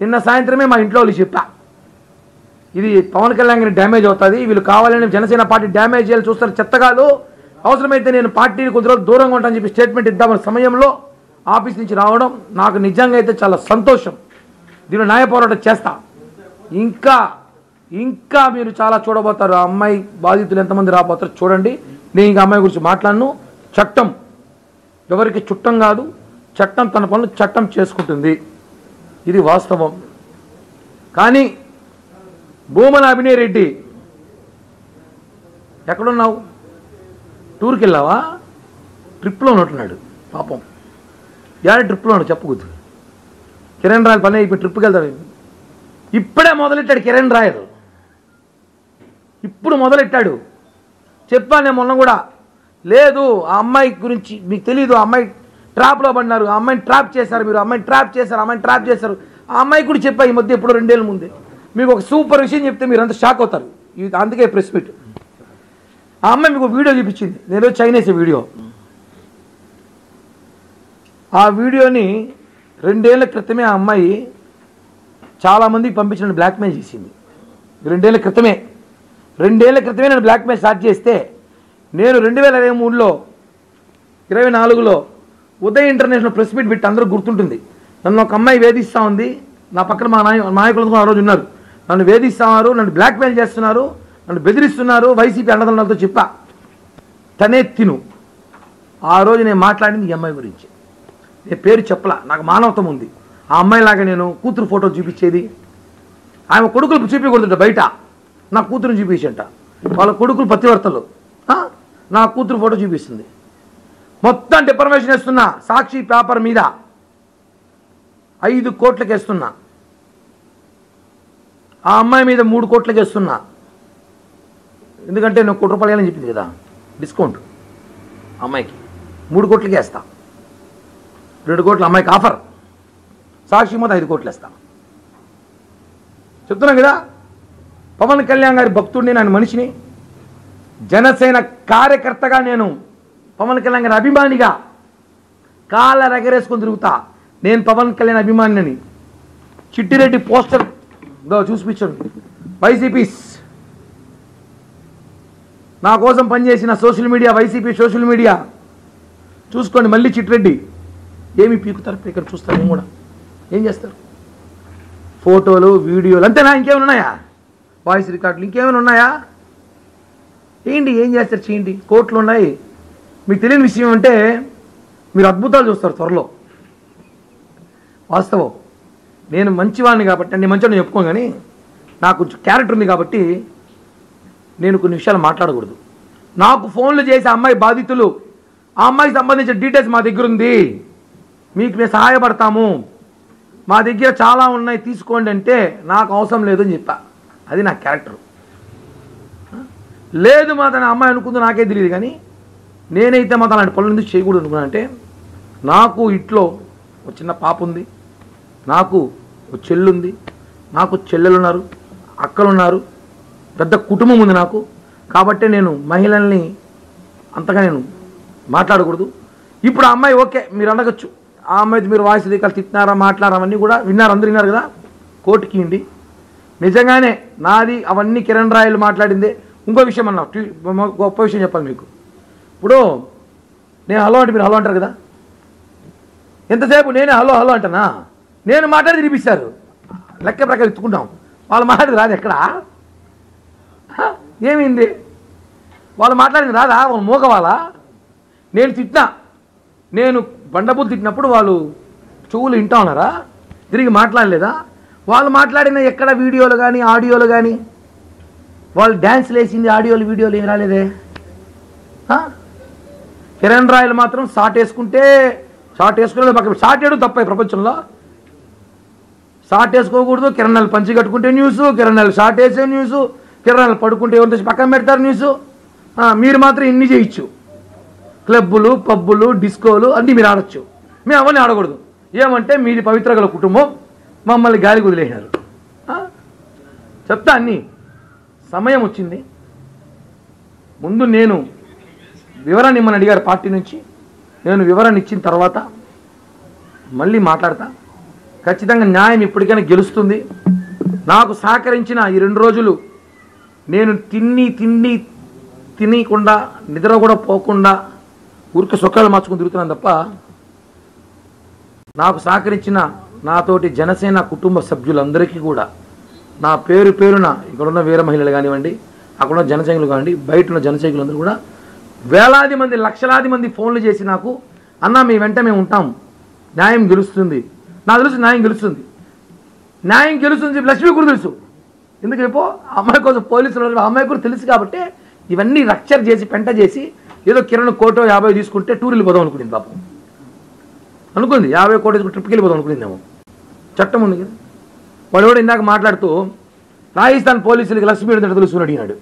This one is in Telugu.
నిన్న సాయంత్రమే మా ఇంట్లో వాళ్ళు చెప్పా, ఇది పవన్ కళ్యాణ్ గారికి డ్యామేజ్ అవుతుంది, వీళ్ళు కావాలని జనసేన పార్టీ డ్యామేజ్ చేయాలి చూస్తారు చెత్తగాలు, అవసరమైతే నేను పార్టీని కొద్ది రోజులు దూరంగా ఉంటానని చెప్పి స్టేట్మెంట్ ఇద్దామన్న సమయంలో ఆఫీస్ నుంచి రావడం నాకు నిజంగా అయితే చాలా సంతోషం. దీనిలో న్యాయ పోరాటం చేస్తా. ఇంకా మీరు చాలా చూడబోతారు. ఆ అమ్మాయి బాధితులు ఎంతమంది రాబోతారు చూడండి. నేను ఇంకా అమ్మాయి గురించి మాట్లాడను. చట్టం ఎవరికి చుట్టం కాదు, చట్టం తన పనులు చట్టం చేసుకుంటుంది, ఇది వాస్తవం. కానీ భూమన అభినయ్ రెడ్డి ఎక్కడున్నావు? టూర్కి వెళ్ళావా? ట్రిప్లో ఉన్నట్టున్నాడు పాపం. యాడ ట్రిప్లో ఉన్నాడు చెప్పకూడదు. కిరణ్ రాయల్ పని అయిపోయి ట్రిప్కి వెళ్తాడు. ఇప్పుడే మొదలెట్టాడు కిరణ్ రాయల్, ఇప్పుడు మొదలెట్టాడు. చెప్పాను నేను మొన్న కూడా. లేదు ఆ అమ్మాయి గురించి మీకు తెలీదు, ఆ అమ్మాయి ట్రాప్లో పడినారు, ఆ అమ్మాయిని ట్రాప్ చేశారు, మీరు అమ్మాయిని ట్రాప్ చేశారు. ఆ అమ్మాయి కూడా చెప్పా ఈ మధ్య ఎప్పుడో 2 ఏళ్ళ ముందే. మీకు ఒక సూపర్ విషయం చెప్తే మీరు అంతా షాక్ అవుతారు. అందుకే ప్రెస్ మీట్. ఆ అమ్మాయి మీకు వీడియో చూపించింది, నేను చైనీస్ వీడియో. ఆ వీడియోని 2 ఏళ్ల క్రితమే ఆ అమ్మాయి చాలామందికి పంపించిన బ్లాక్మెయిల్ చేసింది. 2 ఏళ్ల క్రితమే నేను బ్లాక్మెయిల్ స్టార్ట్ చేస్తే, నేను 2023లో 24లో ఉదయ్ ఇంటర్నేషనల్ ప్రెస్ మీట్ పెట్టి అందరూ గుర్తుంటుంది. నన్ను ఒక అమ్మాయి వేధిస్తూ ఉంది, నా పక్కన మా నాయకులతో ఆ రోజు ఉన్నారు. నన్ను వేధిస్తున్నారు, నన్ను బ్లాక్మెయిల్ చేస్తున్నారు, నన్ను బెదిరిస్తున్నారు, వైసీపీ అండదండలతో చెప్పా. తనే తిను. ఆ రోజు నేను మాట్లాడింది ఈ అమ్మాయి గురించి. నేను పేరు చెప్పలా, నాకు మానవత్వం ఉంది. ఆ అమ్మాయిలాగా నేను కూతురు ఫోటో చూపించేది, ఆమె కొడుకులు చూపించకూడదు బయట, నా కూతురుని చూపించంట. వాళ్ళ కొడుకులు పతివర్తలు, నా కూతురు ఫోటో చూపిస్తుంది. మొత్తం డిఫర్మేషన్ వేస్తున్నా. సాక్షి పేపర్ మీద 5 కోట్లకి వేస్తున్నా. ఆ అమ్మాయి మీద 3 కోట్లకి వేస్తున్నా. ఎందుకంటే నేను 1 కోటి రూపాయలు చెప్పింది కదా డిస్కౌంట్. అమ్మాయికి 3 కోట్లకి వేస్తా. 2 కోట్లు అమ్మాయికి ఆఫర్. సాక్షి మొత్తం 5 కోట్లు వేస్తా. చెప్తున్నా కదా, పవన్ కళ్యాణ్ గారి భక్తుడిని, నేను మనిషిని, జనసేన కార్యకర్తగా, నేను పవన్ కళ్యాణ్ గారి అభిమానిగా కాళ్ళ ఎగరేసుకొని తిరుగుతా. నేను పవన్ కళ్యాణ్ అభిమానిని. చిట్టిరెడ్డి పోస్టర్ చూసిపించాడు. వైసీపీస్ నా కోసం పనిచేసిన social media, YCP social media చూసుకోండి. మళ్ళీ చిట్టిరెడ్డి ఏమి పీకుతారు ఇక్కడ చూస్తారు. ఏం కూడా ఏం చేస్తారు? ఫోటోలు, వీడియోలు అంతేనా? ఇంకేమైనా ఉన్నాయా? వాయిస్ రికార్డులు ఇంకేమైనా ఉన్నాయా? ఏంటి ఏం చేస్తారు? చేయండి. కోట్లు ఉన్నాయి. మీకు తెలియని విషయం అంటే మీరు అద్భుతాలు చూస్తారు త్వరలో. వాస్తవం. నేను మంచివాడిని కాబట్టి, నేను మంచివాడిని చెప్పుకోను, కానీ నాకు క్యారెక్టర్ ఉంది కాబట్టి నేను కొన్ని విషయాలు మాట్లాడకూడదు. నాకు ఫోన్లు చేసి అమ్మాయి బాధితులు, ఆ అమ్మాయికి సంబంధించిన డీటెయిల్స్ మా దగ్గర ఉంది, మీకు మేము సహాయపడతాము, మా దగ్గర చాలా ఉన్నాయి తీసుకోండి అంటే నాకు అవసరం లేదని చెప్పా. అది నా క్యారెక్టర్. లేదు మా తన అమ్మాయి అనుకుందో నాకే తెలియదు, కానీ నేనైతే మా అలాంటి పనులు ఎందుకు చేయకూడదు అనుకున్నా అంటే, నాకు ఇంట్లో ఒక చిన్న పాప ఉంది, నాకు ఒక చెల్లుంది, నాకు చెల్లెలు ఉన్నారు, అక్కలు ఉన్నారు, పెద్ద కుటుంబం ఉంది నాకు. కాబట్టి నేను మహిళల్ని అంతగా నేను మాట్లాడకూడదు. ఇప్పుడు ఆ అమ్మాయి ఓకే మీరు అనగచ్చు, ఆ అమ్మాయితో మీరు వాయిస్ రికార్డు తిట్టినారా, మాట్లాడారా, అవన్నీ కూడా విన్నారు, అందరూ విన్నారు కదా. కోర్టుకి ఇండి నిజంగానే నాది అవన్నీ కిరణ్ రాయల్ మాట్లాడిందే. ఇంకో విషయం అన్నా, గొప్ప విషయం చెప్పాలి మీకు. ఇప్పుడు నేను హలో అంటే మీరు హలో అంటారు కదా, ఎంతసేపు నేనే హలో హలో అంటానా? నేను మాట్లాడి తినిపిస్తారు, లెక్క ప్రకారం ఎత్తుకుంటాం. వాళ్ళు మాట్లాడేది రాదు. ఎక్కడ ఏమైంది? వాళ్ళు మాట్లాడింది రాదా? వాళ్ళు మోగవాళ్ళా? నేను తిట్టినా, నేను బండబుద్ధి తిట్టినప్పుడు వాళ్ళు చెవులు వింటా ఉన్నారా? తిరిగి మాట్లాడలేదా? వాళ్ళు మాట్లాడిన ఎక్కడ వీడియోలు కానీ ఆడియోలు కానీ, వాళ్ళు డ్యాన్స్లు వేసింది ఆడియోలు వీడియోలు ఏమి రాలేదే. కిరణ్ రాయల్ మాత్రం షార్ట్ వేసుకుంటే షార్ట్ వేసుకునే పక్కన షార్ట్ వేయడం తప్ప ప్రపంచంలో. షార్ట్ వేసుకోకూడదు. కిరణ్ రాయల్ పంచి కట్టుకుంటే న్యూస్, కిరణ్ రాయల్ షార్ట్ వేసే న్యూస్, కిరణ్ రాయల్ పడుకుంటే ఎవరితో పక్కన పెడతారు న్యూస్. మీరు మాత్రం ఇన్ని చేయొచ్చు. క్లబ్బులు, పబ్బులు, డిస్కోలు అన్నీ మీరు ఆడచ్చు, మేము అవన్నీ ఆడకూడదు. ఏమంటే మీది పవిత్ర గల కుటుంబం, మమ్మల్ని గాలి వదిలేసినారు. చెప్తా అన్నీ. సమయం వచ్చింది. ముందు నేను వివరణ ఇమ్మని అడిగారు పార్టీ నుంచి. నేను వివరణ ఇచ్చిన తర్వాత మళ్ళీ మాట్లాడతా. ఖచ్చితంగా న్యాయం ఇప్పటికైనా గెలుస్తుంది. నాకు సహకరించిన ఈ 2 రోజులు నేను తినకుండా నిద్ర కూడా పోకుండా ఊరికి సొక్కలు మార్చుకుని తిరుగుతున్నాను తప్ప, నాకు సహకరించిన నాతోటి జనసేన కుటుంబ సభ్యులందరికీ కూడా నా పేరున ఇక్కడున్న వీర మహిళలు కానివ్వండి, అక్కడున్న జనసైనికులు కానివ్వండి, బయట ఉన్న జనసైనికులందరూ కూడా వేలాది మంది లక్షలాది మంది ఫోన్లు చేసి నాకు, అన్న మీ వెంట మేము ఉంటాం, న్యాయం గెలుస్తుంది, నాకు తెలుసు న్యాయం గెలుస్తుంది, న్యాయం గెలుస్తుంది లక్ష్మి కూడా తెలుసు. ఎందుకు రేపో అమ్మాయి కోసం పోలీసులు అమ్మాయి కూడా తెలుసు కాబట్టి ఇవన్నీ రక్చర్ చేసి పెంట చేసి ఏదో కిరణ్ 1,50,00,000 తీసుకుంటే టూర్ వెళ్ళిపోదాం అనుకునింది పాపం. అనుకుంది 50 కోట్లు ట్రిప్కి వెళ్ళిపోదాం అనుకునిందేమో. చట్టం ఉంది కదా. వాడు కూడా ఇందాక మాట్లాడుతూ రాజస్థాన్ పోలీసులకి లక్ష్మీ తెలుసు అడిగినాడు.